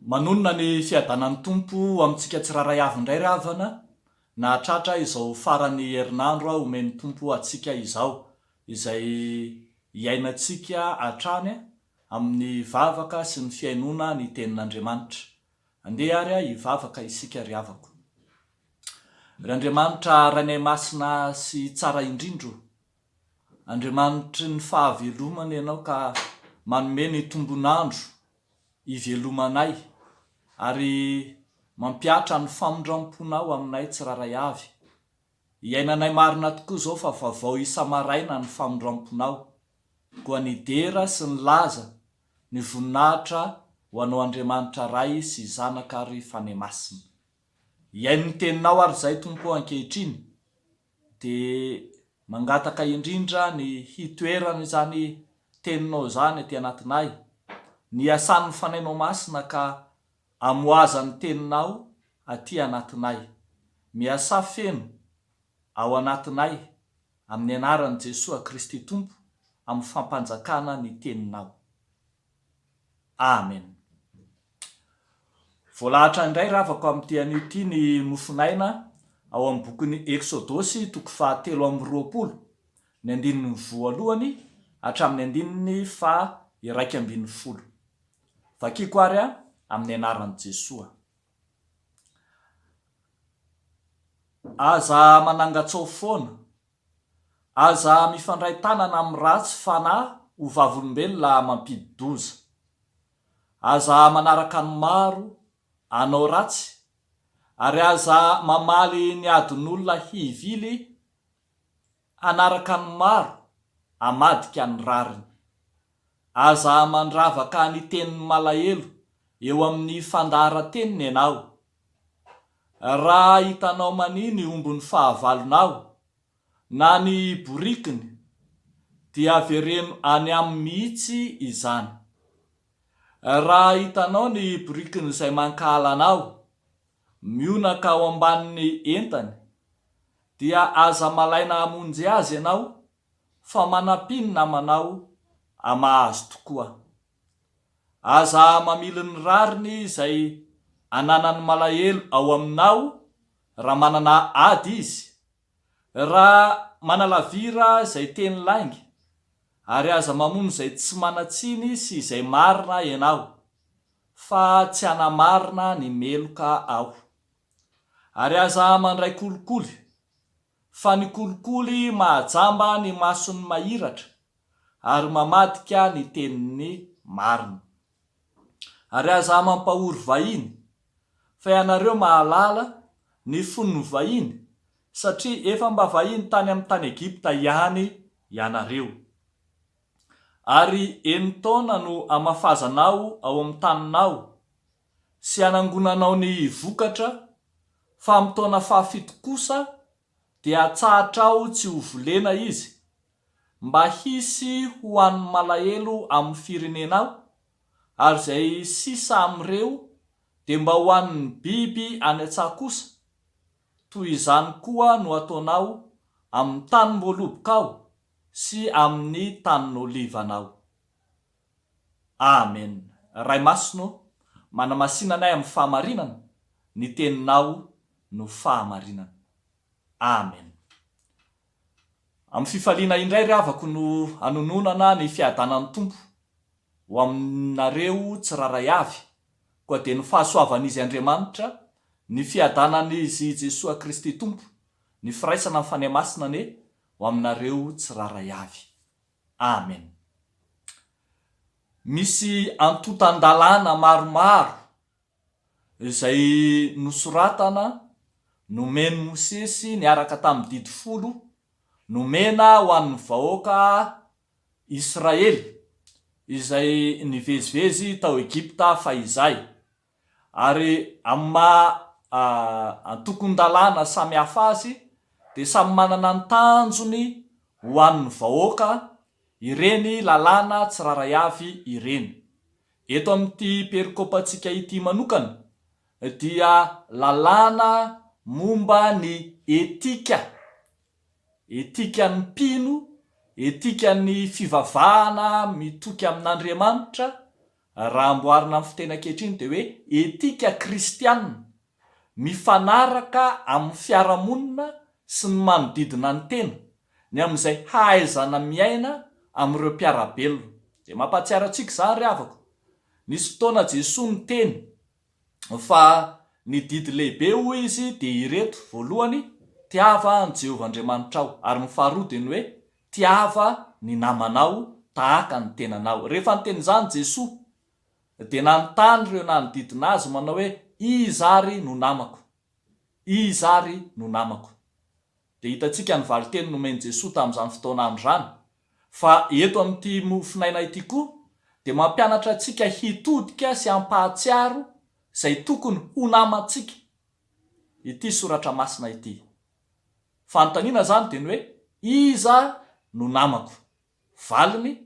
Manonona ny fiadanan'ny tompo amintsika tsiraray avy indray ravana na tratra izao farany herinandro omen'ny tompo atsika izao izay iainantsika hatrany amin'ny vavaka sy ny fiainona ny tenin'Andriamanitra. Andeha ary hivavaka isika ry havako. Ry Andriamanitra rainay masina sy tsara indrindro, Andriamanitry ny fahavelomana ianao ka manome ny tombonandro ivelomanay ary mampiatra ny famondram-ponao aminay tsiraray avy. Iainanay marina tokoa izao fa vaovao isa-maraina ny famondram-ponao, koa ny dera sy ny laza, ny voninahitra ho anao Andriamanitra ray sy zanaka ary fanay masina. Iain'ny teninao ary izay tompo ankehitriny dia mangataka indrindra ny hitoerana izany teninao izany aty anatinay, ny asan'ny fanainao masina ka amoaza ny teninao aty anatinay. Miasa feno ao anatinay amin'ny anaran'i Jesosy Kristy Tompo, amin'ny fampanjakana ny teninao. Amen. Voalahatra indray ravako amin'ity anio ity ny nofonaina ao amin'ny bokin'ny Eksodosy 7:20, ny 1:2 hatramin'ny 1:20. Vakiko ary amin'ny anaran'i Jesosy. Aza manangatsao foana, aza mifandray tanana amin'ny ratsy fanahy ho vavolombelona mampidi-doza. Aza manaraka ny maro anao ratsy, ary aza mamaly ny adin'olona hivily hanaraka ny maro hamadika ny rariny. Aza mandravaka ny tenin'ny malahelo eo amin'ny fandaharan-teniny ianao. Raha hitanao maniny ombon'ny fahavalonao na ny borikiny dia avereno any amin'ny mihitsy izany. Raha hitanao ny borikiny izay mankahala anao mionaka ao ambanin'ny entany dia aza malaina hamonjy azy ianao fa manapiny namanao amahazo tokoa. Aza mamily ny rariny izay ananany malahelo ao aminao raha manana ady izy, raha manalavira izay teny laingy, ary aza mamono izay tsy manatsiny sy izay marina ianao, fa tsy hanamarina ny meloka ao. Ary aza mandray kolikoly, fa ny kolikoly mahajamba ny masony mahiratra ary mamadika ny teniny marina. Ary aza mampahory vahiny, fa ianareo mahalala ny fon'ny vahiny satria efa mba vahiny tany amin'ny tany Egipta ihany ianareo. Ary taona no amafazanao ao amin'ny taninao sy anangonanao ny vokatra, fa amin'ny taona fahafito kosa dia hatsahatrao tsy ho volena izy, mba hisy ho an'ny malahelo amin'ny firenenao, ary izay sisa amin'ireo dia mba ho an'ny biby any an-tsaha kosa. Toy izany koa no ataonao amin'ny tany mboalobokao sy amin'ny tanin'olivanao. Amen. Ray masino, manamasinanay amin'ny fahamarinana, ny teninao no fahamarinana. Amen. Amin'ny fifaliana indray ry havako no anononana ny fiadanan'ny tompo ho aminareo tsiraray avy, koa dia ny fahasoavan'izy Andriamanitra, ny fiadanan'izy Jesosy Kristy Tompo, ny firaisana amin'ny fanay masina ho aminareo tsiraray avy. Amen. Misy antotan-dalàna maromaro izay nosoratana, nomeny Mosesy niaraka tamin'ny didy 10, nomena ho an'ny vahoaka Israely izay nivezivezy tao Egipta fahizay. Ary amin'ny antokon-dalàna samy hafa azy dia samy manana ny tanjony ho an'ny vahoaka ireny lalàna tsiraray avy ireny. Eto amin'ity perikopantsika ity manokana dia lalàna momba ny etika ny mpino, etika ny fivavahana mitoky amin'Andriamanitra raha amboarina amin'ny fiteny ankehitriny dia hoe etika kristianina mifanaraka amin'ny fiarahamonina sy ny manodidina ny tena ny amin'izay hahaizana miaina amin'ireo mpiarabelona. Dia mampahatsiaro antsika izany ry havako, nisy fotoana Jesosy ny teny fa ny didy lehibe hoy izy dia ireto: voalohany, tiava ny Jehovah-Andriamanitra ao, ary ny faharoa dia ny hoe tiava ny namanao tahaka ny tenanao. Rehefa ny teny izany Jesosy dia nanontany ireo nanodidina azy manao hoe iza ary no namako, iza ary no namako. Dia hitantsika ny valiteny nomeny Jesosy tamin'izany fotoana amin'izany. Fa eto amin'ity mofinaina ity koa dia mampianatra antsika hitodika sy hampahatsiaro izay tokony ho namantsika ity soratra masina ity. Fanontaniana zany dia ny hoe iza no namako? Valiny,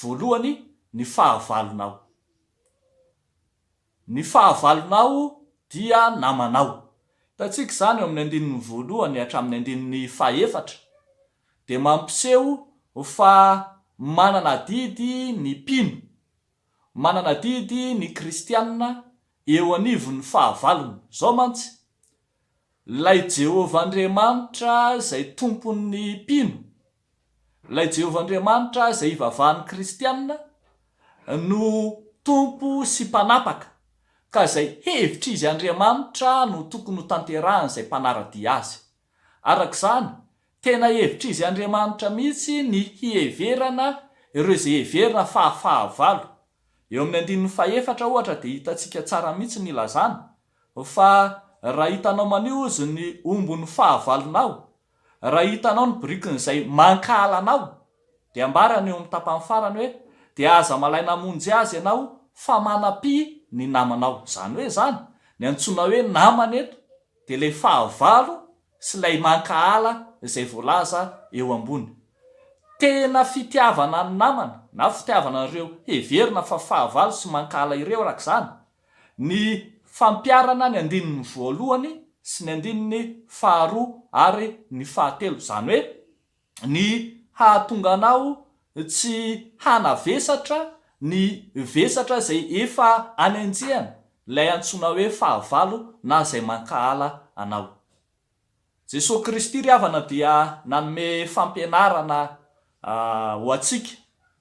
voalohany, ny fahavalonao. Ny fahavalonao dia namanao. Hitantsika izany eo amin'ny andininy voalohany hatramin'ny andininy fahaefatra dia mampiseho fa manana didy ny mpino, manana didy ny kristianina eo anivon'ny fahavalony. Zao mantsy, lay Jehovah-Andriamanitra izay tompon'ny mpino, lay Jehovah-Andriamanitra izay ivavahan'ny kristianina no tompo sy mpanapaka, ka izay hevitra izy Andriamanitra no tokony ho tanterahany izay mpanaradia azy. Arak'izany, tena hevitra izy Andriamanitra mihitsy ny hiheverana ireo izay heverina fahavalo. Eo amin'ny andininy fahaefatra ohatra dia hitantsika tsara mihitsy ny ilazana fa raha hitanao manio izy ny ombon'ny fahavalonao, raha hitanao ny birikin'izay mankahala anao, dia ambarany eo amin'ny tapany farany hoe dia aza malaina hamonjy azy ianao fa manam-py ny namanao. Zany hoe zany ny antsoina hoe namana eto dia ilay fahavalo sy ilay mankahala izay voalaza eo ambony. Tena fitiavana ny namana na fitiavana ireo heverina fa fahavalo sy mankahala ireo arak'izany ny fampiarana ny andininy voalohany sy ny andininy faharoa ary ny fahatelo. Zany hoe ny hahatonga anao tsy hanavesatra ny vesatra izay efa anenjehana, ilay antsoina hoe fahavalo na izay mankahala anao. Jesosy Kristy ry havana dia nanome fampianarana ho antsika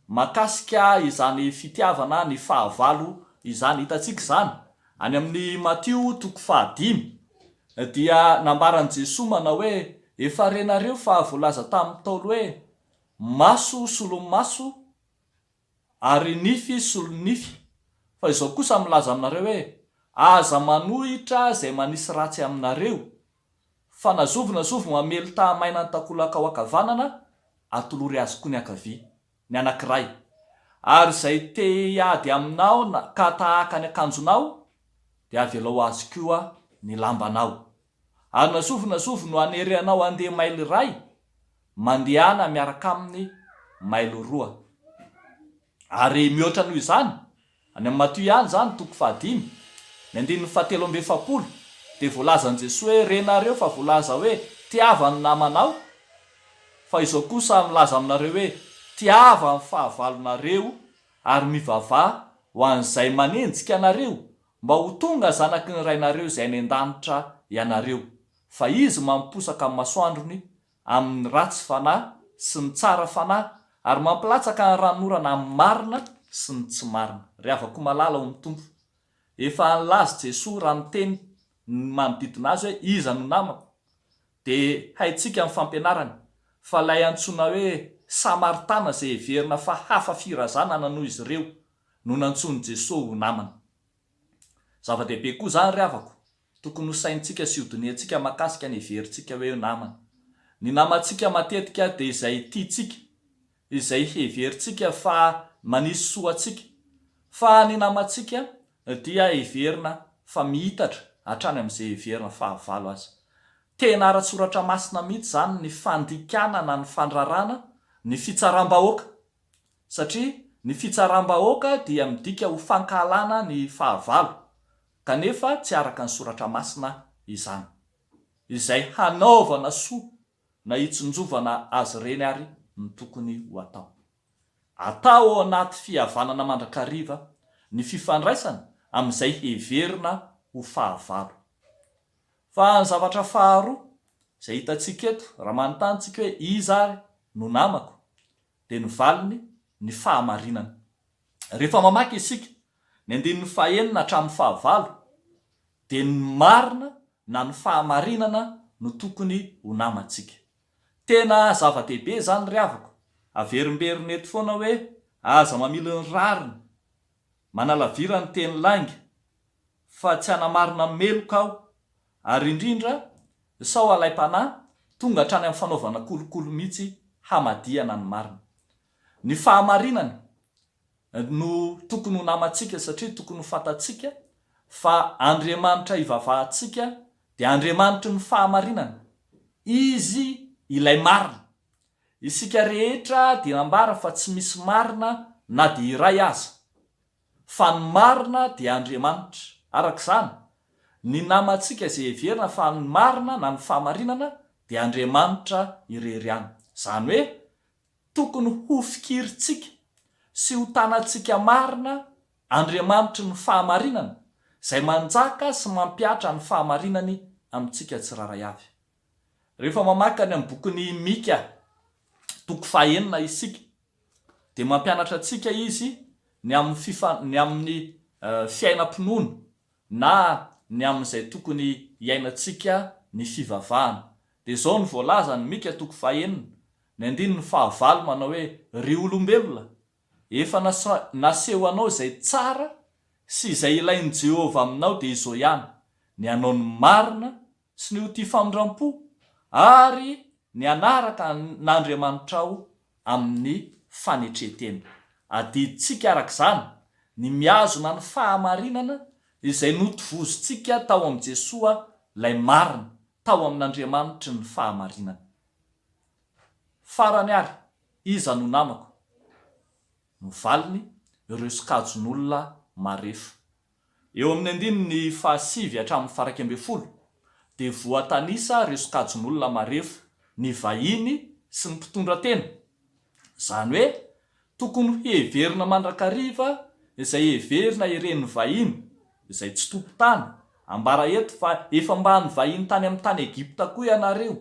makasika izany fitiavana ny fahavalo izany. Hitantsika izany any amin'ny Matio 5 dia nambaran'i Jesosy manao hoe efa renareo fa voalaza tamin'ny Ntaolo hoe maso solo maso ary nify solo nify, fa izao kosa milaza aminareo hoe aza manohitra izay manisy ratsy aminareo, fa nazovo mamely tahamaina ny takolaka ao ankavanana atolory azy koa ny ankavia ny anankiray, ary izay te hiady aminao ka tahaka ny akanjonao dia avelao azy koa ny lambanao, ary nazovo no anerenao andeha maily iray mandehana miaraka amin'ny mailo roa. Ary mihoatra noho izany any amin'ny Matio ihany zany 5 ny andininy 7 dia voalazan'i Jesosy hoe renareo fa voalaza hoe tiava ny namanao, fa izao kosa milaza aminareo hoe tiava ny fahavalonareo ary mivavaha ho an'izay manenjika anareo mba ho tonga zanaky ny rainareo izay any an-danitra ianareo, fa izy mamposaka amin'ny masoandrony amin'ny ratsy fanahy sy ny tsara fanahy ary mampilatsaka ny ranon'orana amin'ny marina sy ny tsy marina. Ry havako malala ho ny tompo, efa nilaza Jesosy raha ny teny manodidina azy hoe iza no namako, dia haintsika amin'ny fampianarany fa ilay antsoina hoe Samaritana izay heverina fa hafa firazana noho izy ireo no nantsony Jesosy ho namana. Zava-dehibe koa zany ry havako, tokony ho saintsika sy hodiniantsika makasika ny heverintsika hoe namana. Ny namantsika matetika dia izay tiantsika, izay heverintsika fa manisy soa antsika, fa ny namantsika dia heverina fa mihitatra hatrany amin'izay heverina fahavalo azy. Tena ara-tsoratra masina mihitsy zany ny fandikana na ny fandrarana ny fitsaram-bahoaka, satria ny fitsaram-bahoaka dia midika ho fankahalana ny fahavalo, kanefa tsy araka ny soratra masina izany, izay hanaovana soa na hitsinjovana azy ireny ary ny tokony ho atao. Atao ao anaty fihavanana mandrakariva ny fifandraisana amin'izay heverina ho fahavalo. Fa ny zavatra faharoa izay hitantsika eto raha manontanytsika hoe iza ary no namako, dia ny valiny ny fahamarinana. Rehefa mamaky isika ny 1-9 hatramin'ny 15 dia ny marina na ny fahamarinana no tokony ho namantsika. Tena zava-dehibe zany ry havako. Averimberina eto foana hoe aza mamily ny rariny, manalavira ny teny lainga, fa tsy hanamarina meloka aho, ary indrindra sao alaim-panahy tonga hatrany amin'ny fanaovana kolokolo mihitsy hamadihana ny marina. Ny fahamarinana no tokony ho namantsika satria tokony ho fantatsika fa Andriamanitra ivavahantsika dia Andriamanitra ny fahamarinana. Izy ilay marina. Isika rehetra dia nambara fa tsy misy marina na dia iray aza, fa ny marina dia Andriamanitra. Arak'izany ny namantsika izay heverina fa ny marina na ny fahamarinana dia Andriamanitra irery ihany. Izany hoe tokony ho fikiritsika sy ho tanantsika marina Andriamanitra ny fahamarinana, izay manjaka sy mampiatra ny fahamarinany amintsika tsiraray avy. Rehefa mamaky any amin'ny bokin'ny Mika toko 9 isika dia mampianatra antsika izy ny amin'ny fiainam-pinoana na ny amin'izay tokony hiainantsika ny fivavahana. Dia izao ny voalaza ny Mika toko 9 ny 15 manao hoe ry olombelona, efa naseho anao izay tsara sy izay ilain'i Jehova aminao dia izao ihany, ny hanao ny marina sy ny ho tia famindram-po ary ny anaraka n'Andriamanitra ao amin'ny fanetretena. Adiditsika arak'izany ny miazona ny fahamarinana izay notovozontsika tao amin'ny Jesoa lay marina, tao amin'Andriamanitra ny fahamarinana. Farany ary, iza no namako? Ny valiny ireo sokajon'olona marefo. Eo amin'ny 15 hatramin'ny 20 dia voatanisa ireo sokajon'olona marefo, ny vahiny sy ny mpitondra tena. Izany hoe tokony heverina mandrakariva izay heverina iren'ny vahiny izay tsy tompo tany. Ambara eto fa efa mba ny vahiny tany amin'ny tany Egipta koa ianareo.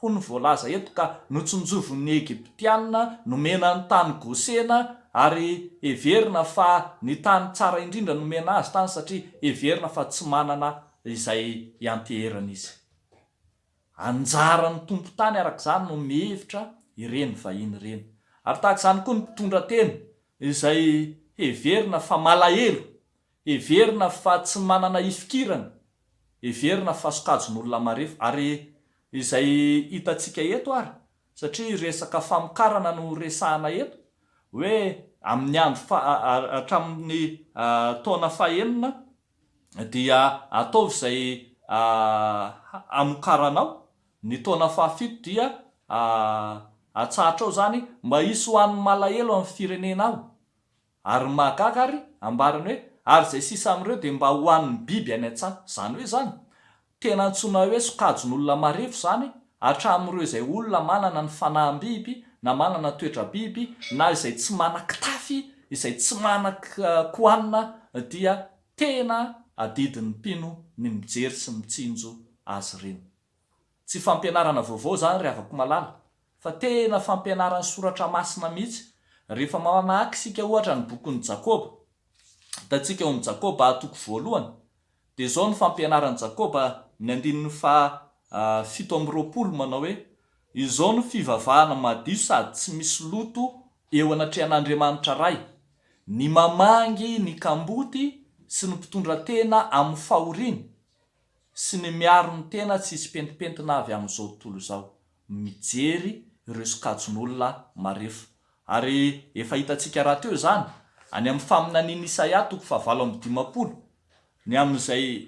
Ho ny voalaza eto ka notsinjovon'ny Egiptianina nomena ny tany Gosena, ary heverina fa ny tany tsara indrindra nomena azy tany satria heverina fa tsy manana izay ianteherana izy. Anjaran'ny tompo tany arak'izany no mihevitra ireny vahiny ireny. Ary tahak'izany koa ny mpitondra tena izay heverina fa malahelo, heverina fa tsy manana ifikirana, heverina fa sokajon'olona marefo. Ary izay hitantsika eto ary, satria resaka famokarana no resahana eto, hoe amin'ny andro hatramin'ny taona 9 dia ataovy izay amokaranao, ny taona 7 dia atsahatra ao zany mba hisy ho an'ny malahelo amin'ny firenenao. Ary mahagaga ary ambarany hoe ary izay sisa amin'ireo dia mba ho an'ny biby any an-tsaha. Izany hoe zany tena antsoina hoe sokajon'olona marefo zany hatramin'ireo izay olona manana ny fanaham-biby na manana toetra biby na izay tsy manan-kitafy, izay tsy manan-koanina, dia tena adidin'ny mpino ny mijery sy mitsinjo azy ireny. Tsy fampianarana vaovao zany ry havako malala, fa tena fampianarana soratra masina mihitsy. Rehefa mamaky isika ohatra ny bokin'ny Jakoba, hitantsika eo amin'ny Jakoba toko 1 dia izao ny fampianarany Jakoba ny 17 manao hoe izao no fivavahana madio sady tsy misy loto eo anatrehan'Andriamanitra ray, ny mamangy ny kamboty sy ny mpitondra tena amin'ny fahoriana sy ny miaro ny tena tsy hisy pentipentina avy amin'izao tontolo izao. Mijery ireo sokajon'olona marefo. Ary efa hitantsika raha teo zany any amin'ny faminanian'i Isaia toko 7:50, ny amin'izay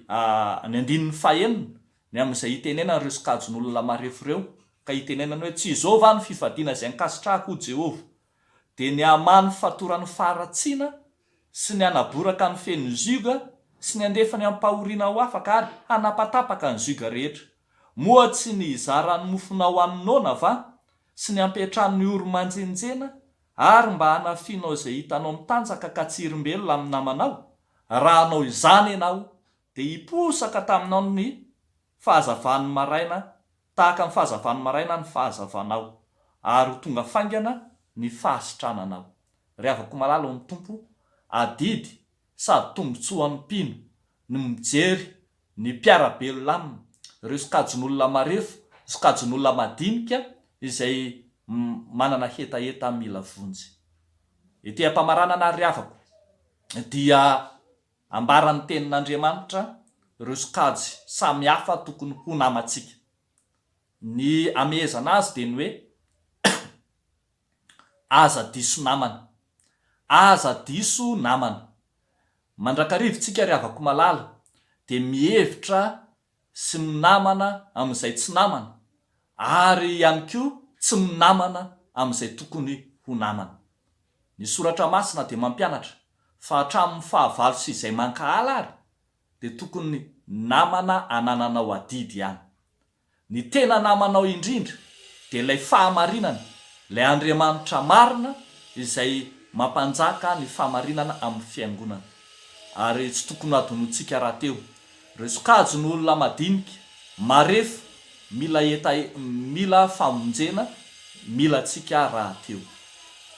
ny 1 ny amin'izay hitenenana ireo sokajon'olona marefo ireo, ka hitenenana hoe tsy izao va ny fivadiana izay ankasitrahako ho Jehova, dia ny hamany fatoran'ny faharatsiana sy ny hanaboraka ny fen'ny ziga sy ny andefany ampahoriana ho afaka ary hanapatapaka ny ziga rehetra. Moa tsy ny izarany mofona ho an'ny nona va sy ny ampetrany oro manjenjena ary mba hanafianao izay hitanao mitanjaka katsirim-belona amin'ny namanao. Raha anao izany ianao dia hiposaka taminao ny fahazavan'ny maraina, tahaka ny fahazavan'ny maraina ny fahazavanao, ary ho tonga faingana ny fahasitrananao. Ry havako malala amin'ny tompo, adidy sady tombotsoan'ny mpino ny mijery ny mpiarabelona aminy, ireo sokajon'olona marefo, sokajon'olona madinika izay manana hetaheta mila vonjy. Ity ampamaranana ry havako dia ambaran'ny tenin'Andriamanitra ireo sokajy samy hafa tokony ho namantsika. Ny amehezana azy dia ny hoe aza diso namana, aza diso namana. Mandrakarivotsika ry havako malala dia mihevitra sy minamana amin'izay tsy namana, ary ihany koa tsy minamana amin'izay tokony ho namana. Ny soratra masina dia mampianatra fa hatramin'ny fahavalo sy izay mankahala ary dia tokony namana anananao adidy ihany. Ny tena namanao indrindra dia ilay fahamarinana, ilay Andriamanitra marina izay mampanjaka ny fahamarinana amin'ny fiangonana. Ary tsy tokony adonontsika rahateo. Ireo sokajon'olona madinika marefo mila famonjena, mila tsika rahateo.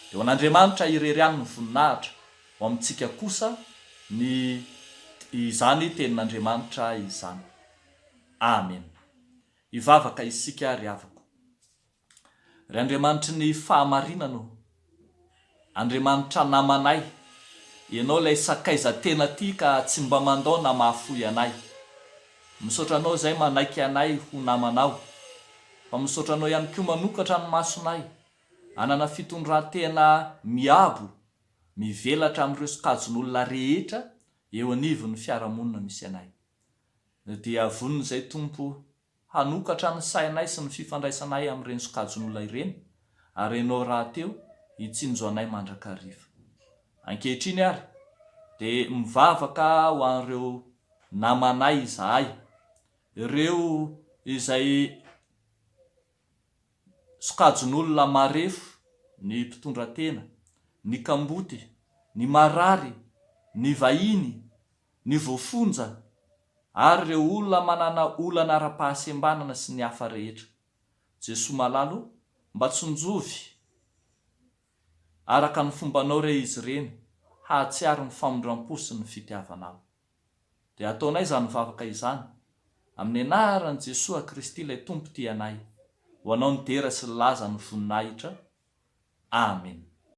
Dia ho an'Andriamanitra irery ihany ny voninahitra, ho amintsika kosa ny izany tenin'Andriamanitra izany. Amen. Hivavaka isika ry havako. Ry Andriamanitra ny fahamarinana, Andriamanitra namanay, ianao ilay sakaiza tena tia ka tsy mba mandao na mahafoy anay. Misaotra anao izay manaiky anay ho namanao, fa misaotra anao ihany koa manokatra ny masonay, hanana fitondran-tena miabo, mivelatra amin'ireo sokajon'olona rehetra eo anivon'ny fiarahamonina misy anay. Dia vonona izay Tompo hanokatra ny sainay sy ny fifandraisanay amin'ireny sokajon'olona ireny, ary ianao rahateo hitsinjo anay mandrakariva. Ankehitriny ary dia mivavaka ho an'ireo namanay izahay, ireo izay sokajon'olona marefo, ny mpitondra tena, ny kamboty, ny marary, ny vahiny, ny voafonja, ary ireo olona manana olana ara-pahasembanana sy ny hafa rehetra. Jesoa malalo, mba tsonjovy araka ny fombanao re izy ireny, hahatsiaro ny famondram-po sy ny fitiavanao. Dia ataonay izany mivavaka izany amin'ny anaran'i Jesoa Kristy ilay Tompo ty anay, ho anao ny dera sy ny laza ny voninahitra. Amen.